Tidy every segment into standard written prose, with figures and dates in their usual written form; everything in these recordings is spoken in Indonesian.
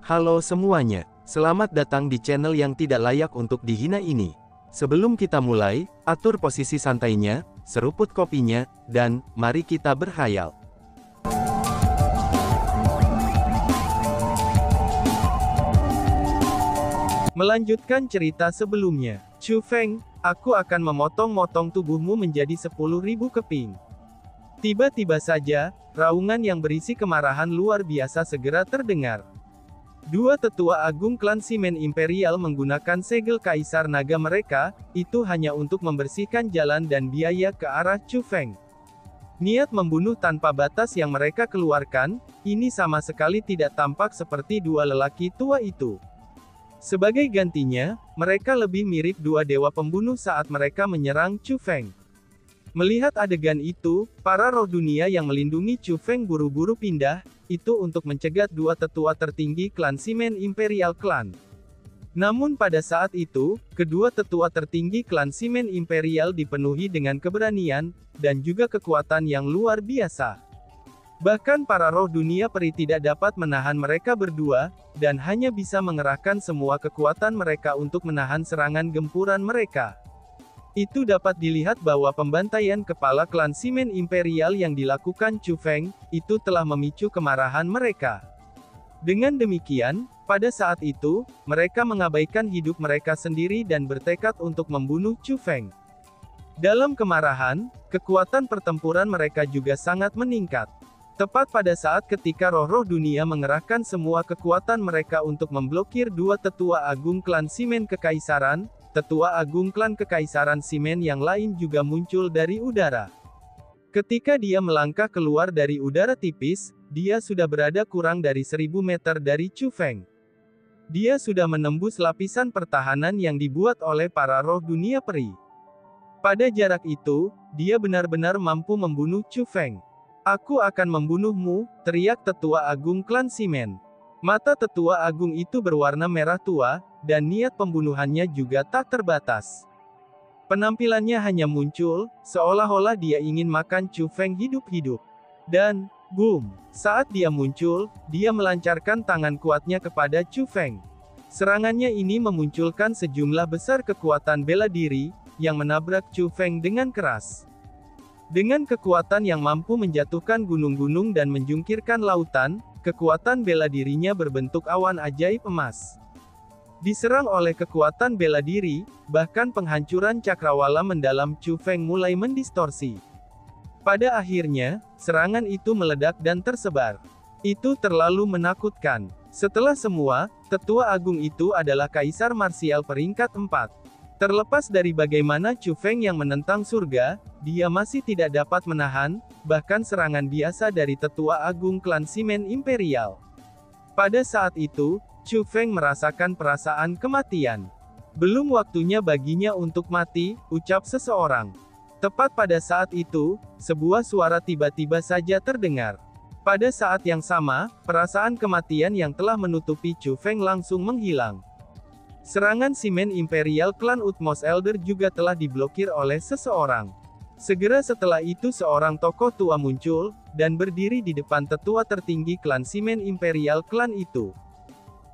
Halo semuanya, selamat datang di channel yang tidak layak untuk dihina ini. Sebelum kita mulai, atur posisi santainya, seruput kopinya, dan mari kita berkhayal. Melanjutkan cerita sebelumnya, Chu Feng, aku akan memotong-motong tubuhmu menjadi 10.000 keping. Tiba-tiba saja, raungan yang berisi kemarahan luar biasa segera terdengar. Dua tetua agung klan Simen Imperial menggunakan segel kaisar naga mereka, itu hanya untuk membersihkan jalan dan biaya ke arah Chu Feng. Niat membunuh tanpa batas yang mereka keluarkan, ini sama sekali tidak tampak seperti dua lelaki tua itu. Sebagai gantinya, mereka lebih mirip dua dewa pembunuh saat mereka menyerang Chu Feng. Melihat adegan itu, para roh dunia yang melindungi Chu Feng buru-buru pindah, itu untuk mencegat dua tetua tertinggi klan Simen Imperial Clan. Namun pada saat itu, kedua tetua tertinggi klan Simen Imperial dipenuhi dengan keberanian, dan juga kekuatan yang luar biasa. Bahkan para roh dunia peri tidak dapat menahan mereka berdua, dan hanya bisa mengerahkan semua kekuatan mereka untuk menahan serangan gempuran mereka. Itu dapat dilihat bahwa pembantaian kepala klan Simen Imperial yang dilakukan Chu Feng, itu telah memicu kemarahan mereka. Dengan demikian, pada saat itu, mereka mengabaikan hidup mereka sendiri dan bertekad untuk membunuh Chu Feng. Dalam kemarahan, kekuatan pertempuran mereka juga sangat meningkat. Tepat pada saat ketika roh-roh dunia mengerahkan semua kekuatan mereka untuk memblokir dua tetua agung klan Simen Kekaisaran, tetua agung klan Kekaisaran Simen yang lain juga muncul dari udara. Ketika dia melangkah keluar dari udara tipis, dia sudah berada kurang dari 1000 meter dari Chu Feng. Dia sudah menembus lapisan pertahanan yang dibuat oleh para roh dunia peri. Pada jarak itu, dia benar-benar mampu membunuh Chu Feng. "Aku akan membunuhmu," teriak tetua agung klan Simen. Mata tetua agung itu berwarna merah tua, dan niat pembunuhannya juga tak terbatas. Penampilannya hanya muncul, seolah-olah dia ingin makan Chu Feng hidup-hidup. Dan, boom! Saat dia muncul, dia melancarkan tangan kuatnya kepada Chu Feng. Serangannya ini memunculkan sejumlah besar kekuatan bela diri, yang menabrak Chu Feng dengan keras. Dengan kekuatan yang mampu menjatuhkan gunung-gunung dan menjungkirkan lautan, kekuatan bela dirinya berbentuk awan ajaib emas. Diserang oleh kekuatan bela diri, bahkan penghancuran cakrawala mendalam Chu Feng mulai mendistorsi. Pada akhirnya, serangan itu meledak dan tersebar. Itu terlalu menakutkan. Setelah semua, tetua agung itu adalah kaisar marsial peringkat 4. Terlepas dari bagaimana Chu Feng yang menentang surga, dia masih tidak dapat menahan, bahkan serangan biasa dari tetua agung klan Simen Imperial. Pada saat itu, Chu Feng merasakan perasaan kematian. Belum waktunya baginya untuk mati, ucap seseorang. Tepat pada saat itu, sebuah suara tiba-tiba saja terdengar. Pada saat yang sama, perasaan kematian yang telah menutupi Chu Feng langsung menghilang. Serangan Simen Imperial Clan Utmost Elder juga telah diblokir oleh seseorang. Segera setelah itu seorang tokoh tua muncul, dan berdiri di depan tetua tertinggi klan Simen Imperial Clan itu.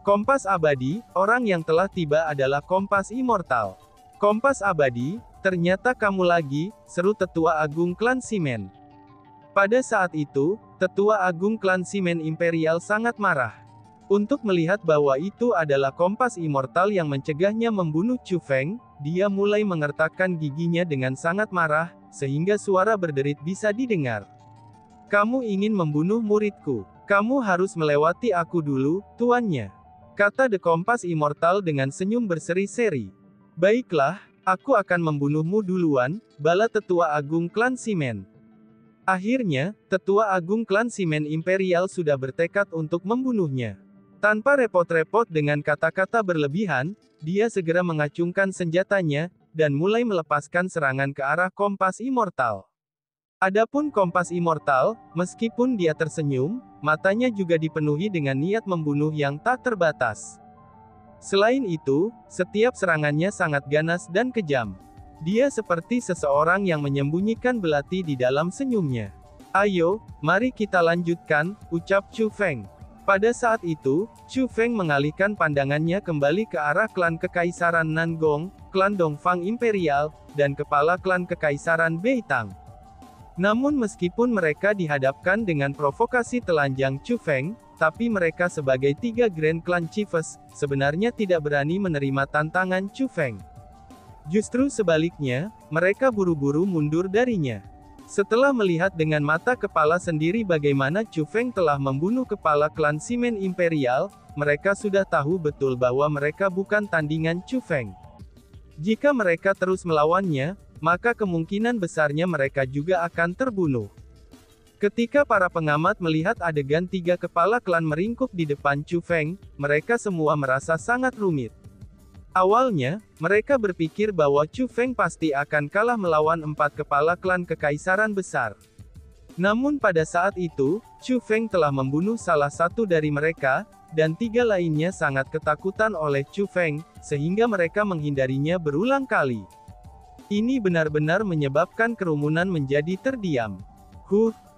Kompas Abadi, orang yang telah tiba adalah Kompas Immortal. "Kompas Abadi, ternyata kamu lagi," seru tetua agung klan Simen. Pada saat itu, tetua agung klan Simen Imperial sangat marah. Untuk melihat bahwa itu adalah Kompas Immortal yang mencegahnya membunuh Chu Feng, dia mulai mengertakkan giginya dengan sangat marah, sehingga suara berderit bisa didengar. "Kamu ingin membunuh muridku? Kamu harus melewati aku dulu, tuannya," kata The Kompas Immortal dengan senyum berseri-seri. "Baiklah, aku akan membunuhmu duluan," bala tetua agung klan Simen. Akhirnya, tetua agung klan Simen Imperial sudah bertekad untuk membunuhnya. Tanpa repot-repot dengan kata-kata berlebihan, dia segera mengacungkan senjatanya, dan mulai melepaskan serangan ke arah Kompas Immortal. Adapun Kompas Immortal, meskipun dia tersenyum, matanya juga dipenuhi dengan niat membunuh yang tak terbatas. Selain itu, setiap serangannya sangat ganas dan kejam. Dia seperti seseorang yang menyembunyikan belati di dalam senyumnya. "Ayo, mari kita lanjutkan," ucap Chu Feng. Pada saat itu, Chu Feng mengalihkan pandangannya kembali ke arah klan Kekaisaran Nangong, klan Dongfang Imperial, dan kepala klan Kekaisaran Beitang. Namun meskipun mereka dihadapkan dengan provokasi telanjang Chu Feng, tapi mereka sebagai 3 Grand Clan Chiefs, sebenarnya tidak berani menerima tantangan Chu Feng. Justru sebaliknya, mereka buru-buru mundur darinya. Setelah melihat dengan mata kepala sendiri bagaimana Chu Feng telah membunuh kepala klan Simen Imperial, mereka sudah tahu betul bahwa mereka bukan tandingan Chu Feng. Jika mereka terus melawannya, maka kemungkinan besarnya mereka juga akan terbunuh. Ketika para pengamat melihat adegan 3 kepala klan meringkuk di depan Chu Feng, mereka semua merasa sangat rumit. Awalnya, mereka berpikir bahwa Chu Feng pasti akan kalah melawan 4 kepala klan kekaisaran besar. Namun pada saat itu, Chu Feng telah membunuh salah satu dari mereka, dan 3 lainnya sangat ketakutan oleh Chu Feng, sehingga mereka menghindarinya berulang kali. Ini benar-benar menyebabkan kerumunan menjadi terdiam.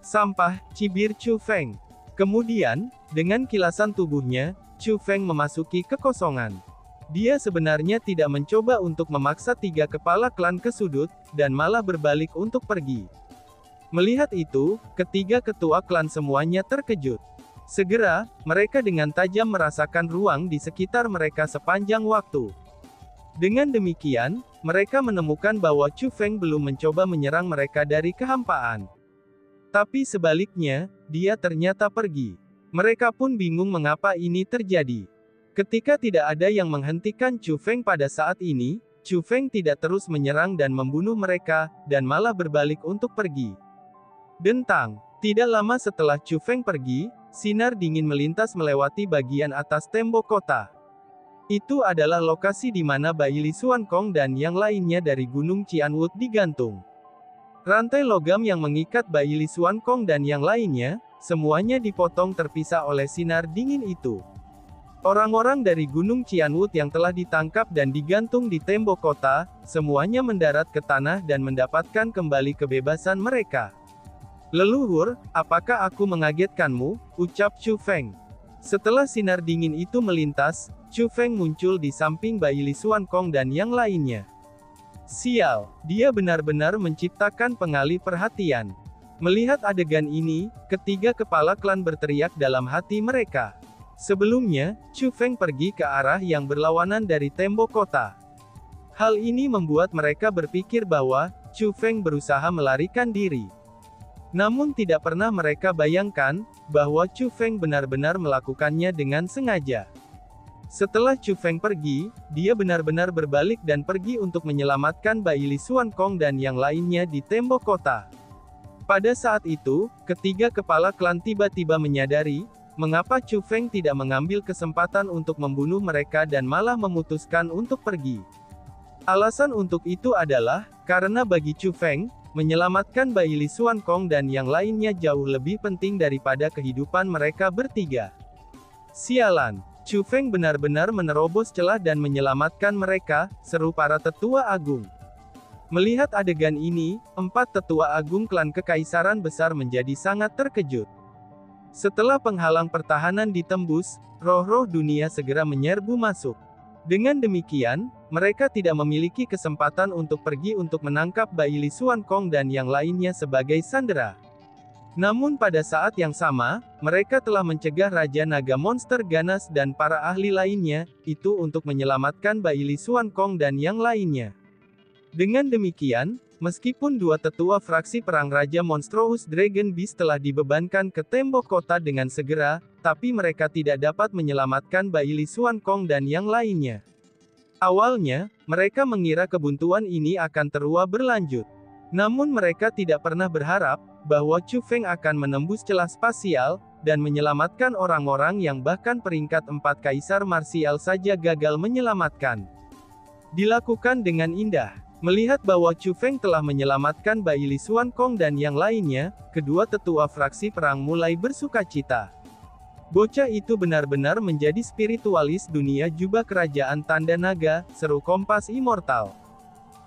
Sampah, cibir Chu Feng. Kemudian, dengan kilasan tubuhnya, Chu Feng memasuki kekosongan. Dia sebenarnya tidak mencoba untuk memaksa 3 kepala klan ke sudut, dan malah berbalik untuk pergi. Melihat itu, ketiga ketua klan semuanya terkejut. Segera, mereka dengan tajam merasakan ruang di sekitar mereka sepanjang waktu. Dengan demikian, mereka menemukan bahwa Chu Feng belum mencoba menyerang mereka dari kehampaan. Tapi sebaliknya, dia ternyata pergi. Mereka pun bingung mengapa ini terjadi. Ketika tidak ada yang menghentikan Chu Feng pada saat ini, Chu Feng tidak terus menyerang dan membunuh mereka, dan malah berbalik untuk pergi. Dentang. Tidak lama setelah Chu Feng pergi, sinar dingin melintas melewati bagian atas tembok kota. Itu adalah lokasi di mana Bai Li Xuankong dan yang lainnya dari Gunung Qianwood digantung. Rantai logam yang mengikat Bai Li Xuankong dan yang lainnya, semuanya dipotong terpisah oleh sinar dingin itu. Orang-orang dari Gunung Qianwood yang telah ditangkap dan digantung di tembok kota, semuanya mendarat ke tanah dan mendapatkan kembali kebebasan mereka. Leluhur, apakah aku mengagetkanmu? Ucap Chu Feng. Setelah sinar dingin itu melintas, Chu Feng muncul di samping Bai Li Xuankong dan yang lainnya. Sial, dia benar-benar menciptakan pengalih perhatian. Melihat adegan ini, ketiga kepala klan berteriak dalam hati mereka. Sebelumnya, Chu Feng pergi ke arah yang berlawanan dari tembok kota. Hal ini membuat mereka berpikir bahwa Chu Feng berusaha melarikan diri. Namun tidak pernah mereka bayangkan bahwa Chu Feng benar-benar melakukannya dengan sengaja. Setelah Chu Feng pergi, dia benar-benar berbalik dan pergi untuk menyelamatkan Bai Li Xuankong dan yang lainnya di tembok kota. Pada saat itu, ketiga kepala klan tiba-tiba menyadari mengapa Chu Feng tidak mengambil kesempatan untuk membunuh mereka dan malah memutuskan untuk pergi. Alasan untuk itu adalah, karena bagi Chu Feng, menyelamatkan Bai Li Xuankong dan yang lainnya jauh lebih penting daripada kehidupan mereka bertiga. Sialan, Chu Feng benar-benar menerobos celah dan menyelamatkan mereka, seru para tetua agung. Melihat adegan ini, 4 tetua agung klan kekaisaran besar menjadi sangat terkejut. Setelah penghalang pertahanan ditembus, roh-roh dunia segera menyerbu masuk. Dengan demikian, mereka tidak memiliki kesempatan untuk pergi untuk menangkap Bai Li Xuankong dan yang lainnya sebagai sandera. Namun pada saat yang sama, mereka telah mencegah Raja Naga Monster Ganas dan para ahli lainnya, itu untuk menyelamatkan Bai Li Xuankong dan yang lainnya. Dengan demikian, meskipun 2 tetua fraksi perang Raja Monstrous Dragon Beast telah dibebankan ke tembok kota dengan segera, tapi mereka tidak dapat menyelamatkan Bai Li Xuankong dan yang lainnya. Awalnya, mereka mengira kebuntuan ini akan terus berlanjut. Namun mereka tidak pernah berharap bahwa Chu Feng akan menembus celah spasial, dan menyelamatkan orang-orang yang bahkan peringkat 4 kaisar marsial saja gagal menyelamatkan. Dilakukan dengan indah. Melihat bahwa Chu Feng telah menyelamatkan Bai Li Xuankong dan yang lainnya, kedua tetua fraksi perang mulai bersukacita. Bocah itu benar-benar menjadi spiritualis dunia jubah kerajaan tanda naga, seru Kompas Immortal.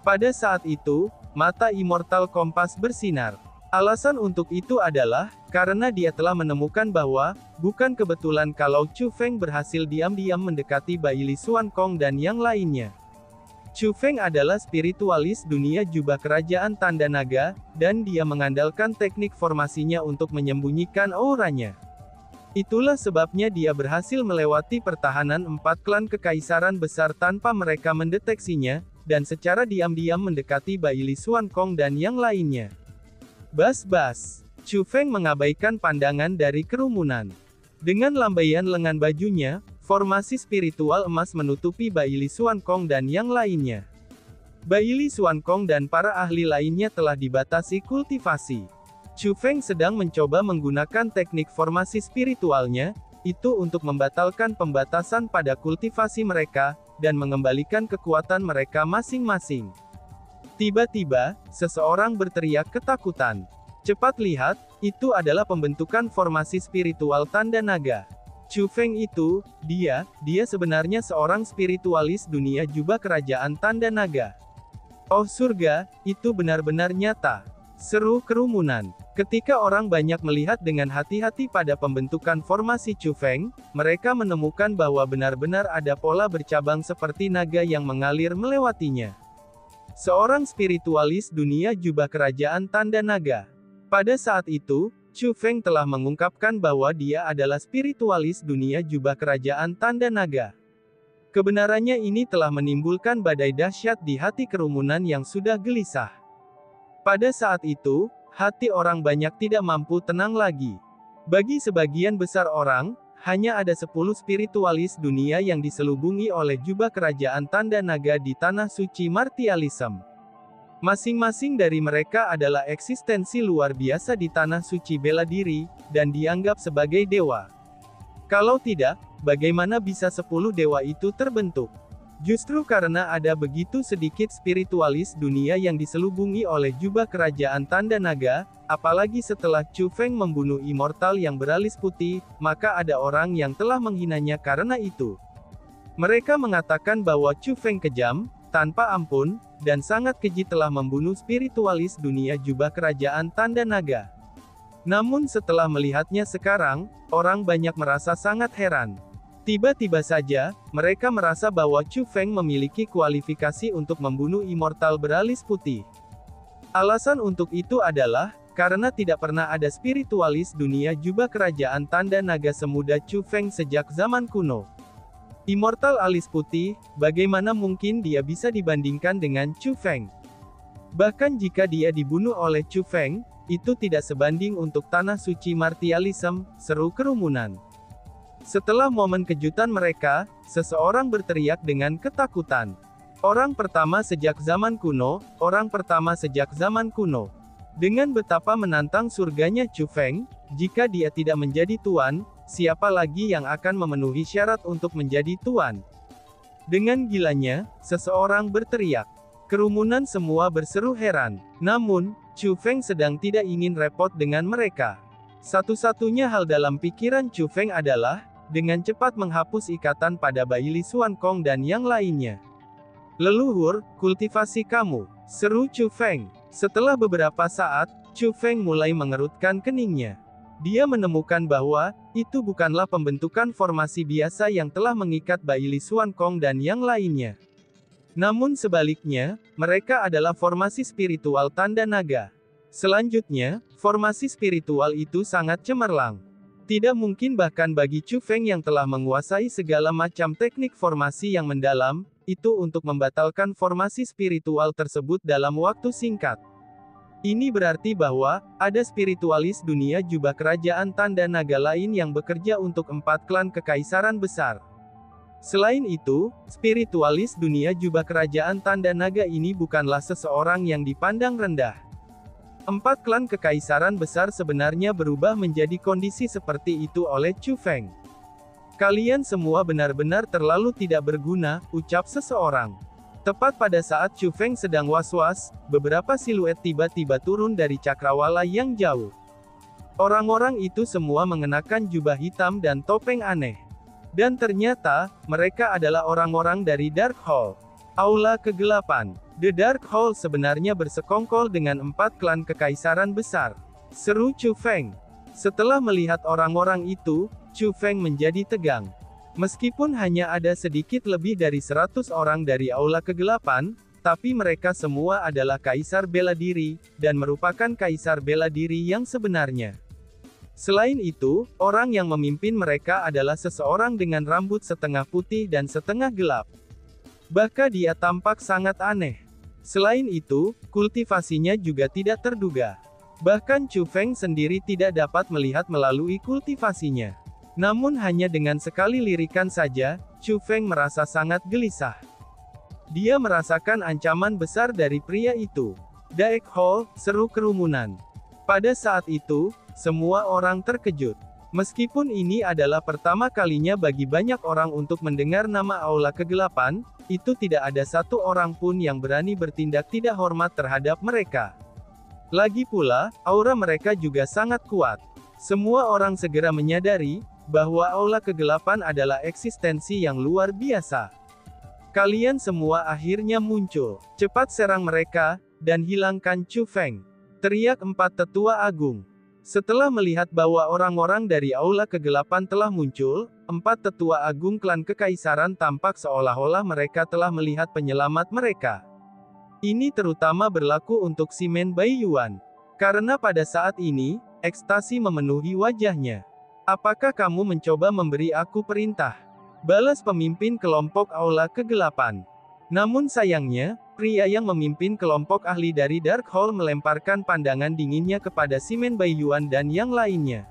Pada saat itu, mata Immortal Kompas bersinar. Alasan untuk itu adalah, karena dia telah menemukan bahwa, bukan kebetulan kalau Chu Feng berhasil diam-diam mendekati Bai Li Xuankong dan yang lainnya. Chu Feng adalah spiritualis dunia jubah kerajaan tanda naga, dan dia mengandalkan teknik formasinya untuk menyembunyikan auranya. Itulah sebabnya dia berhasil melewati pertahanan 4 klan kekaisaran besar tanpa mereka mendeteksinya, dan secara diam-diam mendekati Bai Li Xuankong dan yang lainnya. Bas-bas. Chu Feng mengabaikan pandangan dari kerumunan. Dengan lambaian lengan bajunya, formasi spiritual emas menutupi Bai Li Xuankong dan yang lainnya. Bai Li Xuankong dan para ahli lainnya telah dibatasi kultivasi. Chu Feng sedang mencoba menggunakan teknik formasi spiritualnya, itu untuk membatalkan pembatasan pada kultivasi mereka, dan mengembalikan kekuatan mereka masing-masing. Tiba-tiba, seseorang berteriak ketakutan. Cepat lihat, itu adalah pembentukan formasi spiritual tanda naga. Chu Feng itu, dia sebenarnya seorang spiritualis dunia jubah kerajaan tanda naga. Oh surga, itu benar-benar nyata. Seru kerumunan. Ketika orang banyak melihat dengan hati-hati pada pembentukan formasi Chu Feng, mereka menemukan bahwa benar-benar ada pola bercabang seperti naga yang mengalir melewatinya. Seorang spiritualis dunia jubah kerajaan tanda naga. Pada saat itu, Chu Feng telah mengungkapkan bahwa dia adalah spiritualis dunia jubah kerajaan tanda naga. Kebenarannya ini telah menimbulkan badai dahsyat di hati kerumunan yang sudah gelisah. Pada saat itu, hati orang banyak tidak mampu tenang lagi. Bagi sebagian besar orang, hanya ada 10 spiritualis dunia yang diselubungi oleh jubah kerajaan tanda naga di tanah suci martialism. Masing-masing dari mereka adalah eksistensi luar biasa di tanah suci bela diri, dan dianggap sebagai dewa. Kalau tidak, bagaimana bisa 10 dewa itu terbentuk? Justru karena ada begitu sedikit spiritualis dunia yang diselubungi oleh jubah kerajaan tanda naga, apalagi setelah Chu Feng membunuh immortal yang beralis putih, maka ada orang yang telah menghinanya karena itu. Mereka mengatakan bahwa Chu Feng kejam, tanpa ampun, dan sangat keji telah membunuh spiritualis dunia jubah kerajaan tanda naga. Namun setelah melihatnya sekarang, orang banyak merasa sangat heran. Tiba-tiba saja, mereka merasa bahwa Chu Feng memiliki kualifikasi untuk membunuh immortal beralis putih. Alasan untuk itu adalah, karena tidak pernah ada spiritualis dunia jubah kerajaan tanda naga semuda Chu Feng sejak zaman kuno. Immortal alis putih, bagaimana mungkin dia bisa dibandingkan dengan Chu Feng? Bahkan jika dia dibunuh oleh Chu Feng, itu tidak sebanding untuk tanah suci martialism, seru kerumunan. Setelah momen kejutan mereka, seseorang berteriak dengan ketakutan. Orang pertama sejak zaman kuno, orang pertama sejak zaman kuno. Dengan betapa menantang surganya Chu Feng, jika dia tidak menjadi tuan, siapa lagi yang akan memenuhi syarat untuk menjadi tuan? Dengan gilanya, seseorang berteriak. Kerumunan semua berseru heran. Namun, Chu Feng sedang tidak ingin repot dengan mereka. Satu-satunya hal dalam pikiran Chu Feng adalah, dengan cepat menghapus ikatan pada Bai Li Xuankong dan yang lainnya. Leluhur, kultivasi kamu, seru Chu Feng. Setelah beberapa saat, Chu Feng mulai mengerutkan keningnya. Dia menemukan bahwa, itu bukanlah pembentukan formasi biasa yang telah mengikat Bai Li Xuankong dan yang lainnya. Namun sebaliknya, mereka adalah formasi spiritual tanda naga. Selanjutnya, formasi spiritual itu sangat cemerlang. Tidak mungkin bahkan bagi Chu Feng yang telah menguasai segala macam teknik formasi yang mendalam, itu untuk membatalkan formasi spiritual tersebut dalam waktu singkat. Ini berarti bahwa, ada spiritualis dunia jubah kerajaan tanda naga lain yang bekerja untuk 4 klan kekaisaran besar. Selain itu, spiritualis dunia jubah kerajaan tanda naga ini bukanlah seseorang yang dipandang rendah. 4 klan kekaisaran besar sebenarnya berubah menjadi kondisi seperti itu oleh Chu Feng. Kalian semua benar-benar terlalu tidak berguna, ucap seseorang. Tepat pada saat Chu Feng sedang was-was, beberapa siluet tiba-tiba turun dari cakrawala yang jauh. Orang-orang itu semua mengenakan jubah hitam dan topeng aneh. Dan ternyata, mereka adalah orang-orang dari Dark Hall. Aula Kegelapan. The Dark Hall sebenarnya bersekongkol dengan 4 klan kekaisaran besar, seru Chu Feng. Setelah melihat orang-orang itu, Chu Feng menjadi tegang. Meskipun hanya ada sedikit lebih dari 100 orang dari Aula Kegelapan, tapi mereka semua adalah kaisar bela diri, dan merupakan kaisar bela diri yang sebenarnya. Selain itu, orang yang memimpin mereka adalah seseorang dengan rambut setengah putih dan setengah gelap. Bahkan dia tampak sangat aneh. Selain itu, kultivasinya juga tidak terduga. Bahkan Chu Feng sendiri tidak dapat melihat melalui kultivasinya. Namun hanya dengan sekali lirikan saja, Chu Feng merasa sangat gelisah. Dia merasakan ancaman besar dari pria itu. Daek Hall, seru kerumunan. Pada saat itu, semua orang terkejut. Meskipun ini adalah pertama kalinya bagi banyak orang untuk mendengar nama Aula Kegelapan, itu tidak ada satu orang pun yang berani bertindak tidak hormat terhadap mereka. Lagi pula, aura mereka juga sangat kuat. Semua orang segera menyadari bahwa Aula Kegelapan adalah eksistensi yang luar biasa. Kalian semua akhirnya muncul. Cepat serang mereka, dan hilangkan Chu Feng, teriak 4 tetua agung. Setelah melihat bahwa orang-orang dari Aula Kegelapan telah muncul, 4 tetua agung klan kekaisaran tampak seolah-olah mereka telah melihat penyelamat mereka. Ini terutama berlaku untuk Simen Baiyuan. Karena pada saat ini, ekstasi memenuhi wajahnya. Apakah kamu mencoba memberi aku perintah? Balas pemimpin kelompok Aula Kegelapan. Namun sayangnya, pria yang memimpin kelompok ahli dari Dark Hall melemparkan pandangan dinginnya kepada Simen Baiyuan dan yang lainnya.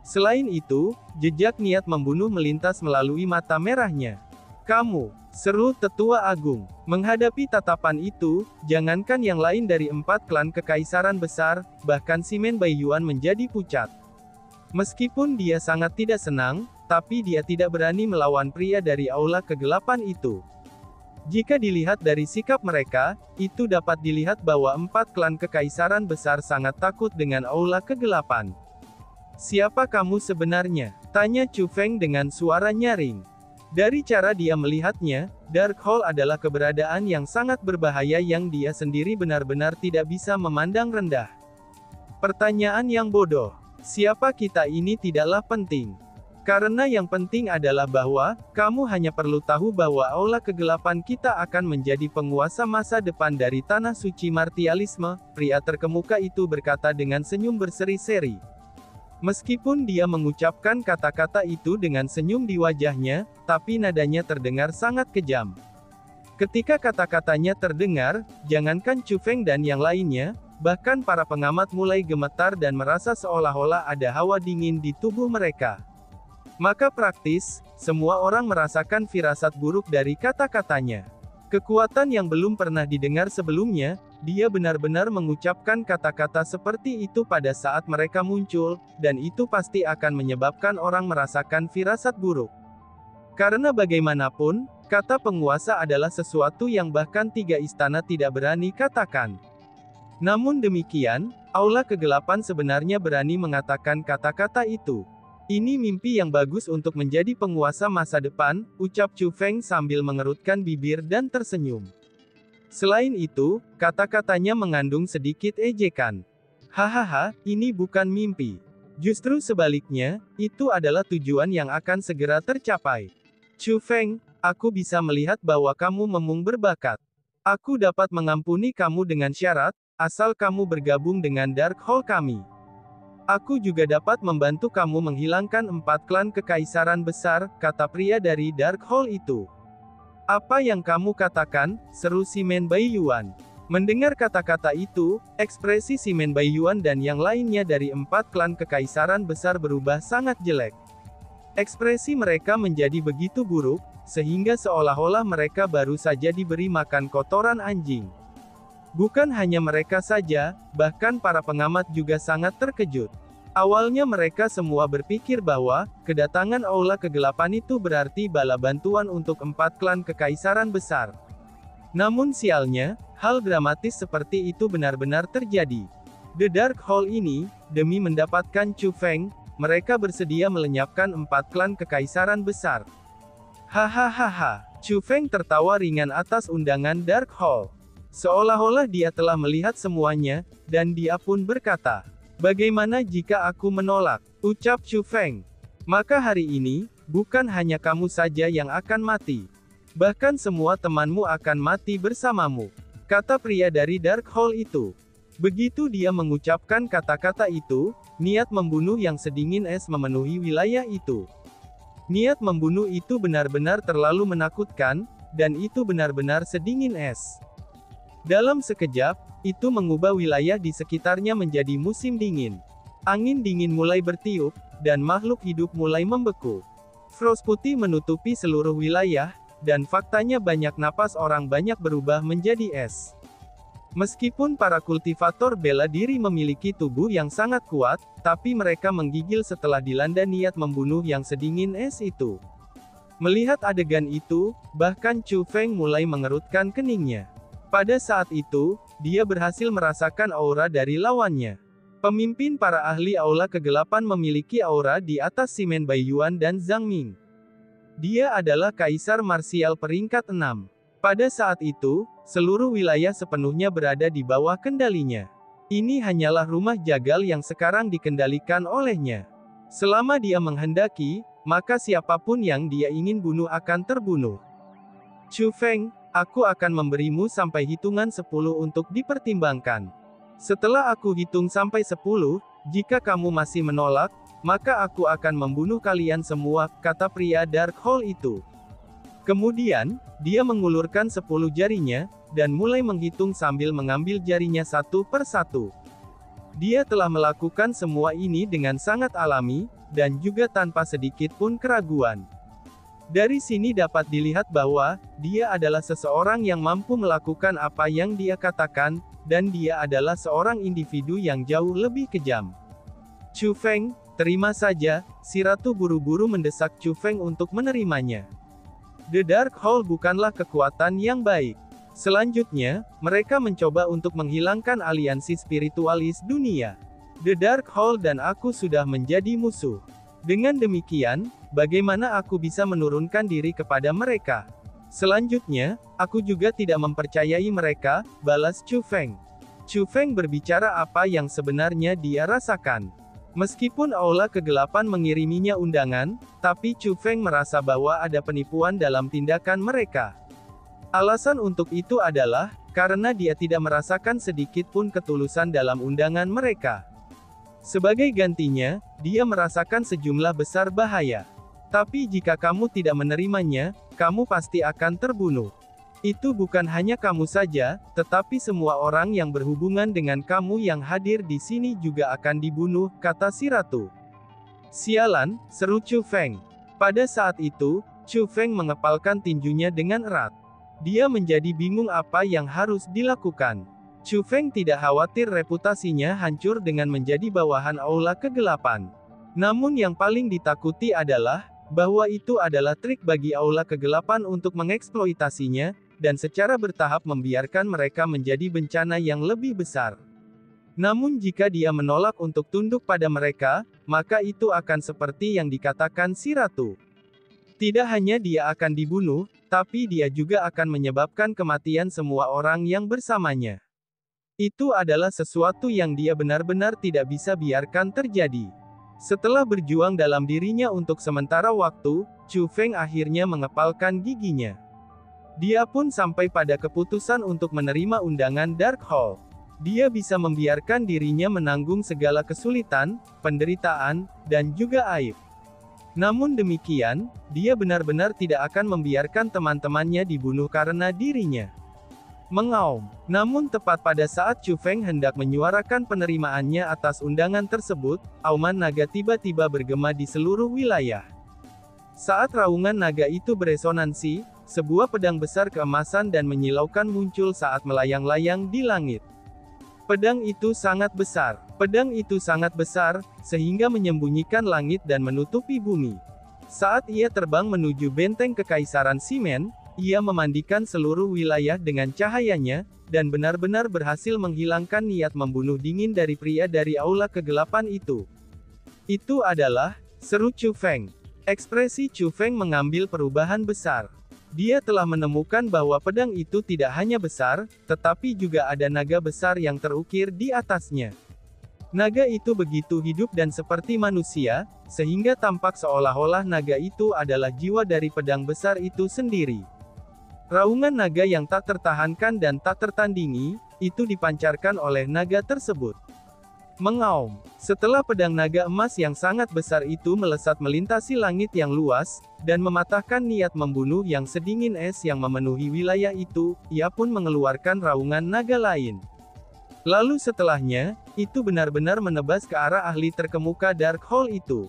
Selain itu, jejak niat membunuh melintas melalui mata merahnya. Kamu, seru tetua agung. Menghadapi tatapan itu, jangankan yang lain dari 4 klan kekaisaran besar, bahkan Simen Baiyuan menjadi pucat. Meskipun dia sangat tidak senang, tapi dia tidak berani melawan pria dari Aula Kegelapan itu. Jika dilihat dari sikap mereka, itu dapat dilihat bahwa 4 klan kekaisaran besar sangat takut dengan Aula Kegelapan. Siapa kamu sebenarnya? Tanya Chu Feng dengan suara nyaring. Dari cara dia melihatnya, Dark Hall adalah keberadaan yang sangat berbahaya yang dia sendiri benar-benar tidak bisa memandang rendah. Pertanyaan yang bodoh. Siapa kita ini tidaklah penting. Karena yang penting adalah bahwa, kamu hanya perlu tahu bahwa Aula Kegelapan kita akan menjadi penguasa masa depan dari Tanah Suci Martialisme, pria terkemuka itu berkata dengan senyum berseri-seri. Meskipun dia mengucapkan kata-kata itu dengan senyum di wajahnya, tapi nadanya terdengar sangat kejam. Ketika kata-katanya terdengar, jangankan Chu Feng dan yang lainnya, bahkan para pengamat mulai gemetar dan merasa seolah-olah ada hawa dingin di tubuh mereka. Maka praktis, semua orang merasakan firasat buruk dari kata-katanya. Kekuatan yang belum pernah didengar sebelumnya, dia benar-benar mengucapkan kata-kata seperti itu pada saat mereka muncul, dan itu pasti akan menyebabkan orang merasakan firasat buruk. Karena bagaimanapun, kata penguasa adalah sesuatu yang bahkan 3 istana tidak berani katakan. Namun demikian, Aula Kegelapan sebenarnya berani mengatakan kata-kata itu. Ini mimpi yang bagus untuk menjadi penguasa masa depan, ucap Chu Feng sambil mengerutkan bibir dan tersenyum. Selain itu, kata-katanya mengandung sedikit ejekan. Hahaha, ini bukan mimpi. Justru sebaliknya, itu adalah tujuan yang akan segera tercapai. Chu Feng, aku bisa melihat bahwa kamu memang berbakat. Aku dapat mengampuni kamu dengan syarat, asal kamu bergabung dengan Dark Hall kami. Aku juga dapat membantu kamu menghilangkan 4 klan kekaisaran besar, kata pria dari Dark Hall itu. Apa yang kamu katakan? Seru Simen Baiyuan. Mendengar kata-kata itu, ekspresi Simen Baiyuan dan yang lainnya dari 4 klan kekaisaran besar berubah sangat jelek. Ekspresi mereka menjadi begitu buruk, sehingga seolah-olah mereka baru saja diberi makan kotoran anjing. Bukan hanya mereka saja, bahkan para pengamat juga sangat terkejut. Awalnya mereka semua berpikir bahwa, kedatangan Aula Kegelapan itu berarti bala bantuan untuk 4 klan kekaisaran besar. Namun sialnya, hal dramatis seperti itu benar-benar terjadi. The Dark Hall ini, demi mendapatkan Chu Feng, mereka bersedia melenyapkan 4 klan kekaisaran besar. Hahaha, Chu Feng tertawa ringan atas undangan Dark Hall. Seolah-olah dia telah melihat semuanya, dan dia pun berkata, "Bagaimana jika aku menolak?" Ucap Chu Feng. "Maka hari ini, bukan hanya kamu saja yang akan mati. Bahkan semua temanmu akan mati bersamamu," kata pria dari Dark Hall itu. Begitu dia mengucapkan kata-kata itu, niat membunuh yang sedingin es memenuhi wilayah itu. Niat membunuh itu benar-benar terlalu menakutkan, dan itu benar-benar sedingin es. Dalam sekejap, itu mengubah wilayah di sekitarnya menjadi musim dingin. Angin dingin mulai bertiup, dan makhluk hidup mulai membeku. Frost putih menutupi seluruh wilayah, dan faktanya banyak napas orang banyak berubah menjadi es. Meskipun para kultivator bela diri memiliki tubuh yang sangat kuat, tapi mereka menggigil setelah dilanda niat membunuh yang sedingin es itu. Melihat adegan itu, bahkan Chu Feng mulai mengerutkan keningnya. Pada saat itu, dia berhasil merasakan aura dari lawannya. Pemimpin para ahli aula kegelapan memiliki aura di atas Simen Baiyuan dan Zhang Ming. Dia adalah kaisar marsial peringkat 6. Pada saat itu, seluruh wilayah sepenuhnya berada di bawah kendalinya. Ini hanyalah rumah jagal yang sekarang dikendalikan olehnya. Selama dia menghendaki, maka siapapun yang dia ingin bunuh akan terbunuh. Chu Feng, aku akan memberimu sampai hitungan 10 untuk dipertimbangkan. Setelah aku hitung sampai 10, jika kamu masih menolak, maka aku akan membunuh kalian semua, kata pria Dark Hall itu. Kemudian, dia mengulurkan 10 jarinya, dan mulai menghitung sambil mengambil jarinya satu per satu. Dia telah melakukan semua ini dengan sangat alami, dan juga tanpa sedikit pun keraguan. Dari sini dapat dilihat bahwa, dia adalah seseorang yang mampu melakukan apa yang dia katakan, dan dia adalah seorang individu yang jauh lebih kejam. Chu Feng, terima saja, si ratu buru-buru mendesak Chu Feng untuk menerimanya. The Dark Hall bukanlah kekuatan yang baik. Selanjutnya, mereka mencoba untuk menghilangkan aliansi spiritualis dunia. The Dark Hall dan aku sudah menjadi musuh. Dengan demikian, bagaimana aku bisa menurunkan diri kepada mereka? Selanjutnya, aku juga tidak mempercayai mereka, balas Chu Feng. Chu Feng berbicara apa yang sebenarnya dia rasakan. Meskipun aula kegelapan mengiriminya undangan, tapi Chu Feng merasa bahwa ada penipuan dalam tindakan mereka. Alasan untuk itu adalah, karena dia tidak merasakan sedikit pun ketulusan dalam undangan mereka. Sebagai gantinya, dia merasakan sejumlah besar bahaya. Tapi jika kamu tidak menerimanya, kamu pasti akan terbunuh. Itu bukan hanya kamu saja, tetapi semua orang yang berhubungan dengan kamu yang hadir di sini juga akan dibunuh, kata si ratu. Sialan, seru Chu Feng. Pada saat itu, Chu Feng mengepalkan tinjunya dengan erat. Dia menjadi bingung apa yang harus dilakukan. Chu Feng tidak khawatir reputasinya hancur dengan menjadi bawahan aula kegelapan. Namun yang paling ditakuti adalah, bahwa itu adalah trik bagi aula kegelapan untuk mengeksploitasinya, dan secara bertahap membiarkan mereka menjadi bencana yang lebih besar. Namun jika dia menolak untuk tunduk pada mereka, maka itu akan seperti yang dikatakan si ratu. Tidak hanya dia akan dibunuh, tapi dia juga akan menyebabkan kematian semua orang yang bersamanya. Itu adalah sesuatu yang dia benar-benar tidak bisa biarkan terjadi. Setelah berjuang dalam dirinya untuk sementara waktu, Chu Feng akhirnya mengepalkan giginya. Dia pun sampai pada keputusan untuk menerima undangan Dark Hall. Dia bisa membiarkan dirinya menanggung segala kesulitan, penderitaan, dan juga aib. Namun demikian, dia benar-benar tidak akan membiarkan teman-temannya dibunuh karena dirinya. Mengaum. Namun tepat pada saat Chu Feng hendak menyuarakan penerimaannya atas undangan tersebut, auman naga tiba-tiba bergema di seluruh wilayah. Saat raungan naga itu beresonansi, sebuah pedang besar keemasan dan menyilaukan muncul saat melayang-layang di langit. Pedang itu sangat besar. Pedang itu sangat besar, sehingga menyembunyikan langit dan menutupi bumi. Saat ia terbang menuju benteng Kekaisaran Simen, ia memandikan seluruh wilayah dengan cahayanya, dan benar-benar berhasil menghilangkan niat membunuh dingin dari pria dari aula kegelapan itu. Itu adalah, seru Chu Feng. Ekspresi Chu Feng mengambil perubahan besar. Dia telah menemukan bahwa pedang itu tidak hanya besar, tetapi juga ada naga besar yang terukir di atasnya. Naga itu begitu hidup dan seperti manusia, sehingga tampak seolah-olah naga itu adalah jiwa dari pedang besar itu sendiri. Raungan naga yang tak tertahankan dan tak tertandingi, itu dipancarkan oleh naga tersebut. Mengaum. Setelah pedang naga emas yang sangat besar itu melesat melintasi langit yang luas, dan mematahkan niat membunuh yang sedingin es yang memenuhi wilayah itu, ia pun mengeluarkan raungan naga lain. Lalu setelahnya, itu benar-benar menebas ke arah ahli terkemuka Dark Hole itu.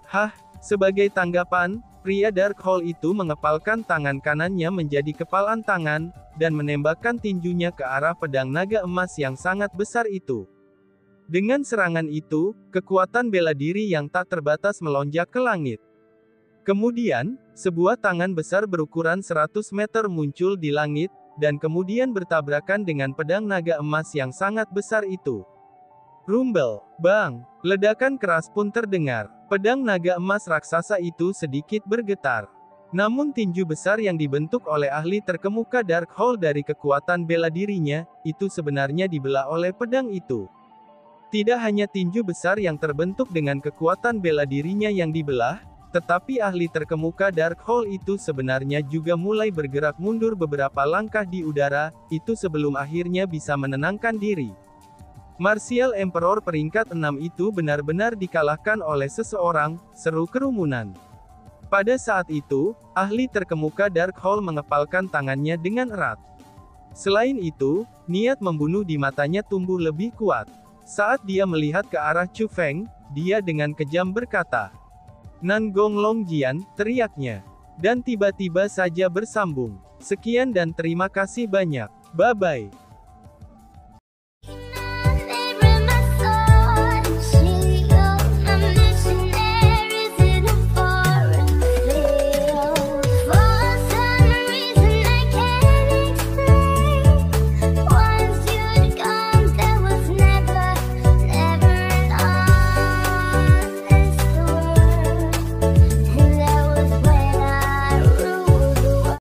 Hah, sebagai tanggapan, pria Dark Hole itu mengepalkan tangan kanannya menjadi kepalan tangan, dan menembakkan tinjunya ke arah pedang naga emas yang sangat besar itu. Dengan serangan itu, kekuatan bela diri yang tak terbatas melonjak ke langit. Kemudian, sebuah tangan besar berukuran 100 meter muncul di langit, dan kemudian bertabrakan dengan pedang naga emas yang sangat besar itu. Rumble, bang, ledakan keras pun terdengar. Pedang naga emas raksasa itu sedikit bergetar. Namun tinju besar yang dibentuk oleh ahli terkemuka Dark Hole dari kekuatan bela dirinya, itu sebenarnya dibelah oleh pedang itu. Tidak hanya tinju besar yang terbentuk dengan kekuatan bela dirinya yang dibelah, tetapi ahli terkemuka Dark Hole itu sebenarnya juga mulai bergerak mundur beberapa langkah di udara, itu sebelum akhirnya bisa menenangkan diri. Martial Emperor peringkat 6 itu benar-benar dikalahkan oleh seseorang, seru kerumunan. Pada saat itu, ahli terkemuka Dark Hole mengepalkan tangannya dengan erat. Selain itu, niat membunuh di matanya tumbuh lebih kuat. Saat dia melihat ke arah Chu Feng, dia dengan kejam berkata, "Nan Gong Long Jian," teriaknya. Dan tiba-tiba saja bersambung. Sekian dan terima kasih banyak. Bye-bye.